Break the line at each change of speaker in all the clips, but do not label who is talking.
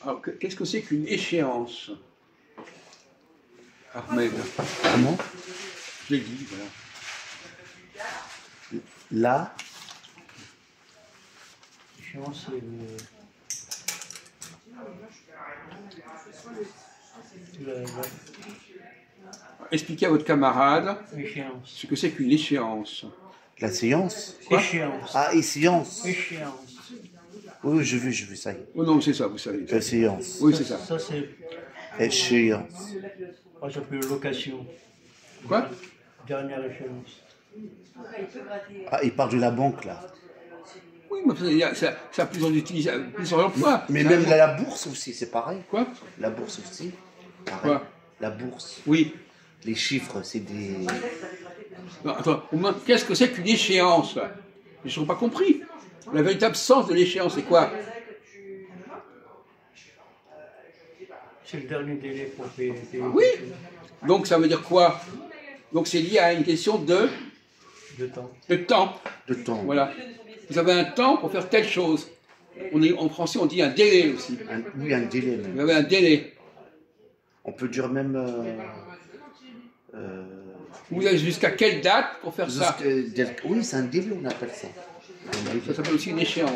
Alors, qu'est-ce que c'est qu'une échéance, Ahmed?
Comment?
Je l'ai dit, voilà.
Là,
Échéance,
Expliquez à votre camarade
échéance.
ce que c'est qu'une échéance.
la séance.
Quoi?
Échéance.
Ah, et séance.
Échéance.
Oui, je veux ça.
Oh non, c'est ça, vous savez.
Séance.
Oui, c'est ça.
Ça, c'est.
Échéance.
Moi, j'appelle location.
Quoi?
Dernière échéance.
Ah, il parle de la banque, là.
Oui, mais ça a plusieurs utilisations, plusieurs emplois.
Mais même la bourse aussi, c'est pareil.
Quoi?
La bourse aussi. Pareil.
Quoi?
La bourse.
Oui.
Les chiffres, c'est des...
Non, attends, au moins, qu'est-ce que c'est qu'une échéance, là? Je n'ai pas compris. La véritable sens de l'échéance, c'est quoi?
C'est le dernier délai pour payer.
Oui. Donc ça veut dire quoi? Donc c'est lié à une question de
temps.
temps.
De temps.
Voilà. Vous avez un temps pour faire telle chose. En français, on dit un délai aussi.
Oui, un délai même.
Vous avez un délai.
On peut dire même...
Vous avez jusqu'à quelle date pour faire ça?
Oui, c'est un délai, on appelle ça.
Ça s'appelle aussi une échéance.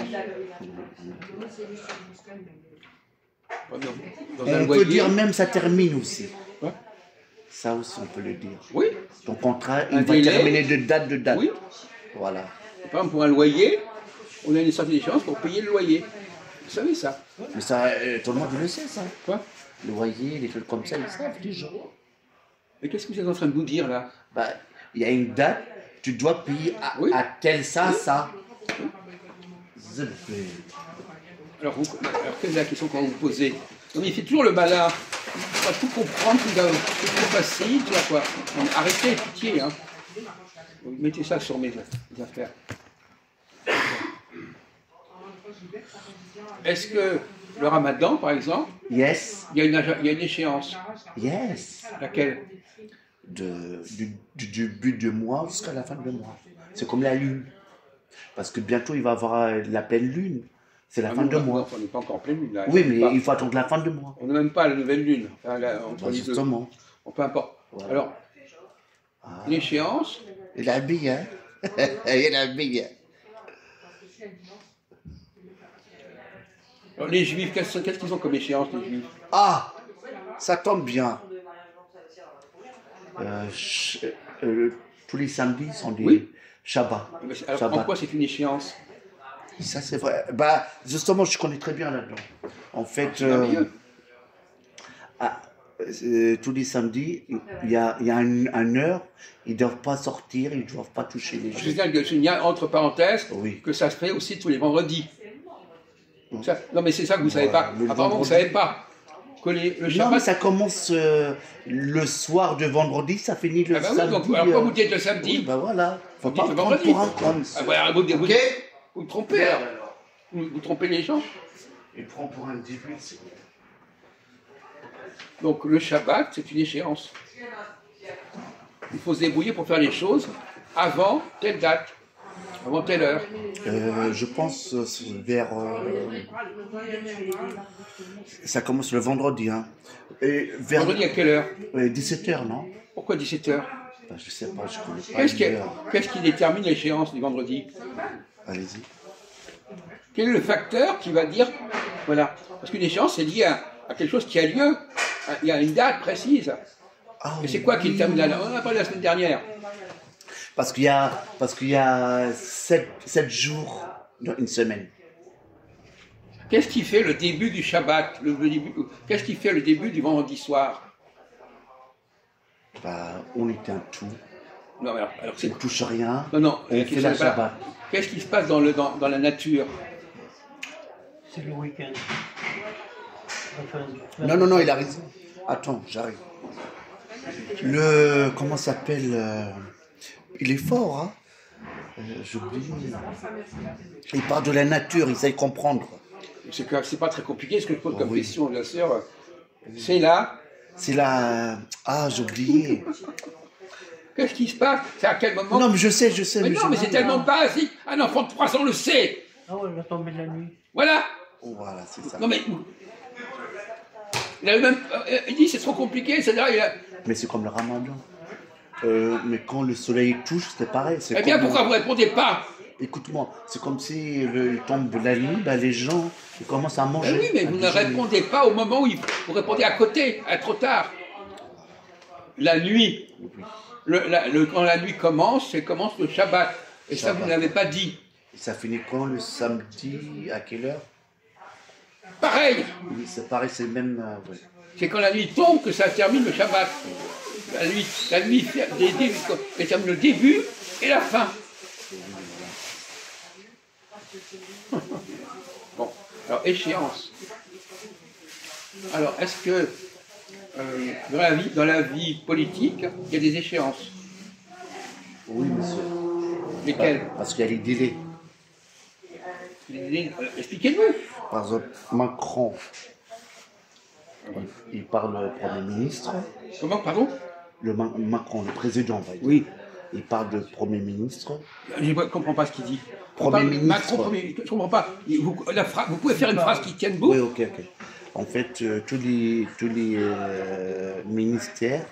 Dans un
On peut
loyer.
dire même ça termine aussi.
Ouais.
Ça aussi, on peut le dire.
Oui.
Ton contrat, il
Un
va
délai.
terminer de date.
Oui.
Voilà.
Par exemple, pour un loyer, on a une certaine échéance pour payer le loyer. Vous savez ça?
Mais ça, tout le monde le sait, ça.
Quoi?
Le loyer, les trucs comme ça, ils savent déjà.
Mais qu'est-ce que vous êtes en train de nous dire là?
Bah, il y a une date, tu dois payer
Oui.
à tel ça.
Alors, quelle est la question qu'on va vous poser? Non, mais il fait toujours le malin. Il va tout comprendre, c'est trop facile, tu vois quoi. Non, mais arrêtez, pitié, hein. Vous mettez ça sur mes affaires. Est-ce que le ramadan, par exemple,
Yes.
il y a une échéance?
Yes.
Laquelle?
Du début du mois jusqu'à la fin du mois. C'est comme la lune. Parce que bientôt, il va y avoir la pleine lune. C'est la fin de mois.
On n'est pas encore en pleine lune là.
Oui, mais il faut attendre la fin de mois.
On n'a même pas la nouvelle lune. Enfin, entre les deux.
Justement.
Bon, peu importe.
Voilà.
Alors, l'échéance,
Il a bien. Il a bien.
alors, les juifs, qu'est-ce qu'ils ont comme échéance, les juifs?
Ah, ça tombe bien. Tous les samedis sont des
Oui.
Shabbat.
Alors,
Shabbat.
en quoi c'est une échéance?
Ça, c'est vrai. Bah, justement, je connais très bien là-dedans. En fait, tous les samedis, il y a une heure, ils ne doivent pas sortir, ils ne doivent pas toucher les
Je
gens.
signale entre parenthèses
Oui.
que ça se fait aussi tous les vendredis. Ça, non, mais c'est ça que vous ne savez pas.
le
Apparemment, vous ne
vendredi.
savez pas. Que le
Non, mais
Shabbat.
ça commence le soir de vendredi, ça finit le
Ah bah oui,
samedi.
donc, alors pourquoi vous dites le samedi?
Oui, bah voilà. Faut
Vous
pas
dites le
prendre
vendredi.
pour un con.
Ah bah, vous
Ok.
vous trompez alors. Vous trompez les gens.
Il prend pour un début.
Donc le Shabbat, c'est une échéance. Il faut se débrouiller pour faire les choses avant telle date, avant telle heure.
Je pense vers... ça commence le vendredi. Hein. Et vers
Vendredi à quelle heure?
17h, non?
Pourquoi 17h?
Bah, je sais pas, je connais pas.
Qu'est-ce qui détermine l'échéance du vendredi?
Allez-y.
Quel est le facteur qui va dire, voilà, parce qu'une échéance c'est lié à quelque chose qui a lieu, il y a une date précise.
Ah,
Et c'est quoi qui détermine la date? On en a parlé la semaine dernière.
Parce qu'il y a 7 jours dans une semaine.
Qu'est-ce qui fait le début du Shabbat? Qu'est-ce qui fait le début du vendredi soir?
Bah, on éteint tout,
Non, alors
on
c'est...
ne touche rien,
Non,
on fait la Shabbat.
Qu'est-ce qui se passe dans la nature?
C'est le week-end. Enfin,
Non, il a raison. Attends, j'arrive. Comment ça s'appelle il est fort, hein. J'oublie. Il parle de la nature, il sait comprendre.
C'est pas très compliqué ce que je pose comme
Oui.
question, bien sûr. C'est là.
C'est la... Ah, j'ai oublié.
Qu'est-ce qui se passe? C'est à quel moment?
Non, mais je sais.
Mais non, mais c'est tellement basique. Un enfant de 3 ans le sait.
Ah ouais, la tombée de la nuit.
Voilà.
Voilà, c'est ça.
Non, mais Il a même, il dit c'est trop compliqué, c'est-à-dire il a...
Mais c'est comme le ramadan. Mais quand le soleil touche, c'est pareil.
Eh bien, pourquoi vous ne répondez pas?
Écoute-moi, c'est comme si il tombe la nuit, ben, les gens ils commencent à manger.
Ben oui, mais vous ne répondez pas au moment où vous répondez à côté, à trop tard. La nuit, quand la nuit commence, commence le Shabbat. Et ça, vous ne l'avez pas dit.
Et ça finit quand le samedi? À quelle heure?
Pareil.
Oui, c'est pareil, c'est le même. Ouais.
C'est quand la nuit tombe que ça termine le Shabbat. La nuit termine le début et la fin. Bon, alors échéance. Alors, est-ce que dans la vie politique, il y a des échéances?
Oui, monsieur.
Lesquelles?
Parce qu'il y a les délais.
Expliquez-nous.
Par exemple, Macron, il parle au Premier ministre.
Comment, pardon?
Macron, le président, va dire.
Oui.
Il parle de Premier ministre.
Je ne comprends pas ce qu'il dit.
Premier ministre.
Macron, je ne comprends pas. Vous pouvez faire une phrase qui tienne beau?
Oui, ok. En fait, tous les ministères,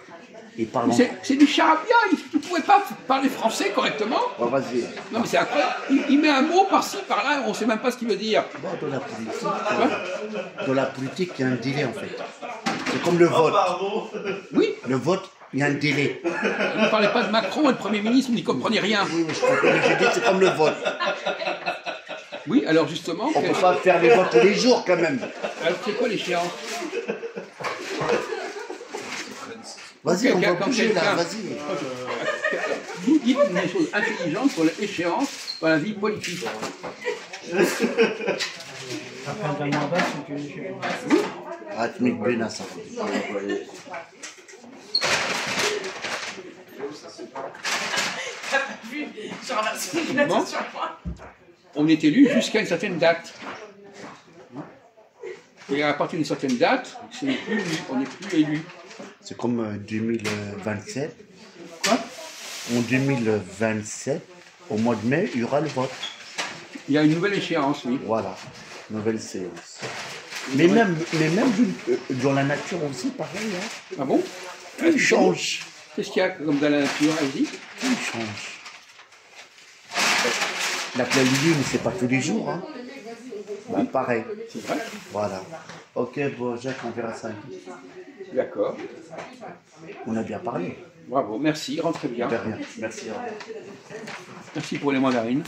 ils parlent...
C'est du charabia. Vous ne pouvez pas parler français correctement?
Oh, vas-y.
Non, mais c'est incroyable. Il met un mot par-ci, par-là, on ne sait même pas ce qu'il veut dire.
Bon, dans la politique, il y a un délai, en fait. C'est comme le vote.
Oui.
Le vote, il y a un délai.
Vous ne parlez pas de Macron et de Premier ministre, vous n'y comprenez rien.
Oui, mais je comprends. J'ai dit, c'est comme le vote.
Oui, alors justement...
On ne peut pas faire les votes tous les jours, quand même.
Alors, c'est quoi l'échéance?
Vas-y, on va bouger, là, vas-y.
Vous dites des choses intelligentes sur l'échéance dans la vie politique.
La fin d'un mandat, c'est une échéance.
Oui.
Ah, tu mets bien à ça.
Bon. On est élu jusqu'à une certaine date. Et à partir d'une certaine date, on n'est plus élu.
C'est comme 2027.
Quoi?
En 2027, au mois de mai, il y aura le vote.
Il y a une nouvelle échéance, oui.
Voilà, nouvelle séance. Mais même dans la nature aussi, pareil. Hein.
Ah bon?
Tout change.
Qu'est-ce qu'il y a comme dans la nature, vas-y?
Tout change. La pleine lune, c'est pas tous les jours. Hein. Bah, pareil.
C'est vrai?
Voilà. Ok, bon, Jacques, on verra ça.
D'accord.
On a bien parlé.
Bravo, merci, rentrez bien.
De rien. Merci.
Merci pour les mandarines.